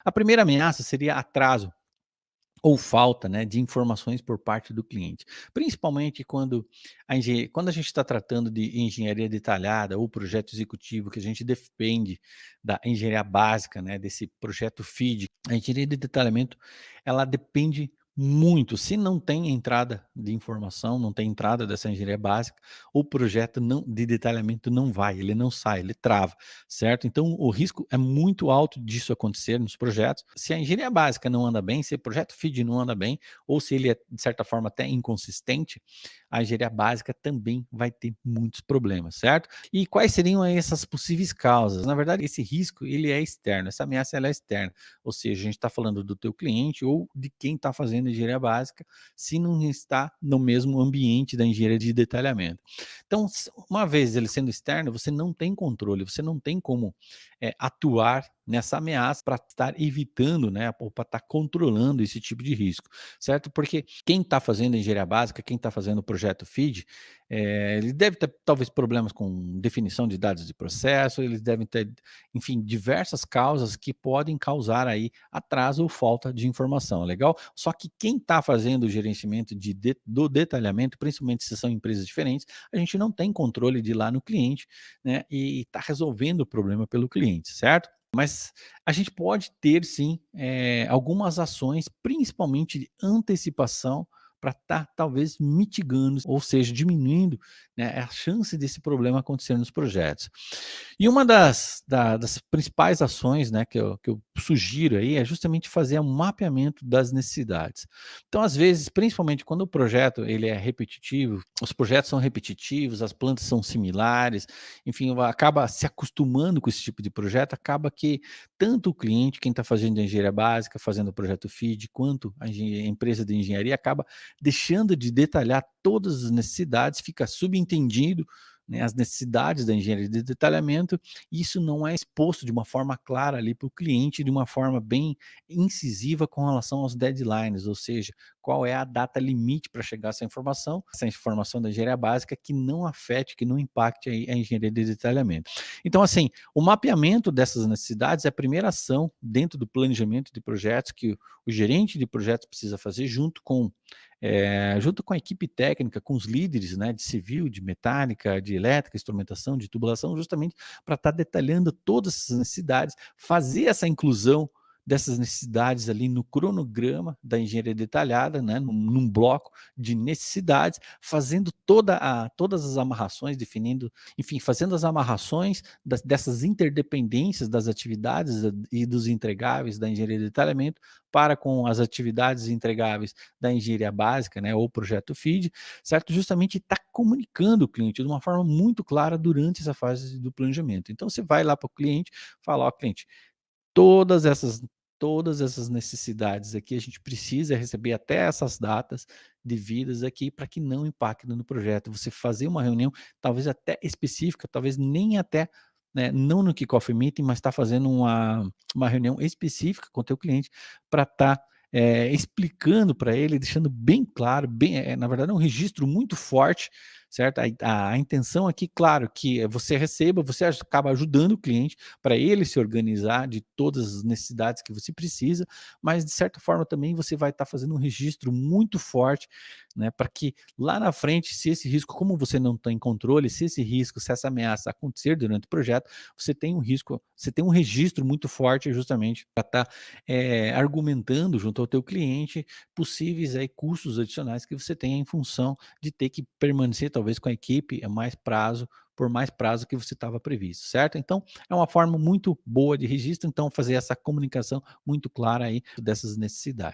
A primeira ameaça seria atraso ou falta, né, de informações por parte do cliente, principalmente quando a gente está tratando de engenharia detalhada ou projeto executivo, que a gente depende da engenharia básica, né, desse projeto FEED. A engenharia de detalhamento, ela depende muito, se não tem entrada de informação, não tem entrada dessa engenharia básica, o projeto não de detalhamento não vai, ele não sai, ele trava, certo? Então o risco é muito alto disso acontecer nos projetos. Se a engenharia básica não anda bem, se o projeto FEED não anda bem, ou se ele é, de certa forma, até inconsistente, a engenharia básica também vai ter muitos problemas, certo? E quais seriam aí essas possíveis causas? Na verdade, esse risco, ele é externo, essa ameaça ela é externa, ou seja, a gente está falando do teu cliente ou de quem está fazendo engenharia básica, se não está no mesmo ambiente da engenharia de detalhamento. Então, uma vez ele sendo externo, você não tem controle, você não tem como atuar nessa ameaça para estar evitando, né, ou para estar controlando esse tipo de risco, certo? Porque quem está fazendo engenharia básica, quem está fazendo o projeto FEED, ele deve ter talvez problemas com definição de dados de processo, eles devem ter, enfim, diversas causas que podem causar aí atraso ou falta de informação, legal? Só que quem está fazendo o gerenciamento do detalhamento, principalmente se são empresas diferentes, a gente não tem controle de ir lá no cliente, né, e está resolvendo o problema pelo cliente, certo? Mas a gente pode ter sim, algumas ações, principalmente de antecipação, para estar talvez mitigando, ou seja, diminuindo, né, a chance desse problema acontecer nos projetos. E uma das principais ações, né, que eu sugiro aí é justamente fazer um mapeamento das necessidades. Então, às vezes, principalmente quando o projeto ele é repetitivo, os projetos são repetitivos, as plantas são similares, enfim, acaba se acostumando com esse tipo de projeto, acaba que tanto o cliente, quem está fazendo engenharia básica, fazendo o projeto FEED, quanto a empresa de engenharia, acaba deixando de detalhar todas as necessidades, fica subentendido, né, as necessidades da engenharia de detalhamento, e isso não é exposto de uma forma clara ali para o cliente, de uma forma bem incisiva com relação aos deadlines, ou seja, qual é a data limite para chegar essa informação da engenharia básica que não afete, que não impacte a engenharia de detalhamento. Então, assim, o mapeamento dessas necessidades é a primeira ação dentro do planejamento de projetos que o gerente de projetos precisa fazer junto com a equipe técnica, com os líderes, né, de civil, de mecânica, de elétrica, instrumentação, de tubulação, justamente para estar detalhando todas essas necessidades, fazer essa inclusão dessas necessidades ali no cronograma da engenharia detalhada, né, num bloco de necessidades, fazendo todas as amarrações, definindo, enfim, fazendo as amarrações dessas interdependências das atividades e dos entregáveis da engenharia de detalhamento para com as atividades entregáveis da engenharia básica, né, ou projeto FEED, certo? Justamente está comunicando o cliente de uma forma muito clara durante essa fase do planejamento. Então você vai lá para o cliente, fala, ó, cliente, todas essas todas essas necessidades aqui a gente precisa receber até essas datas devidas aqui para que não impacte no projeto. Você fazer uma reunião, talvez até específica, talvez nem até, né, não no kickoff meeting, mas está fazendo uma reunião específica com o teu cliente para estar explicando para ele, deixando bem claro, na verdade é um registro muito forte, certo? A intenção aqui, claro, que você receba, você acaba ajudando o cliente para ele se organizar de todas as necessidades que você precisa, mas de certa forma também você vai estar fazendo um registro muito forte, né, para que lá na frente, se esse risco, como você não tem controle, se esse risco, se essa ameaça acontecer durante o projeto, você tem um risco, você tem um registro muito forte justamente para estar argumentando junto ao teu cliente possíveis aí custos adicionais que você tem em função de ter que permanecer talvez com a equipe por mais prazo que você estava previsto, certo? Então, é uma forma muito boa de registro, então fazer essa comunicação muito clara aí dessas necessidades.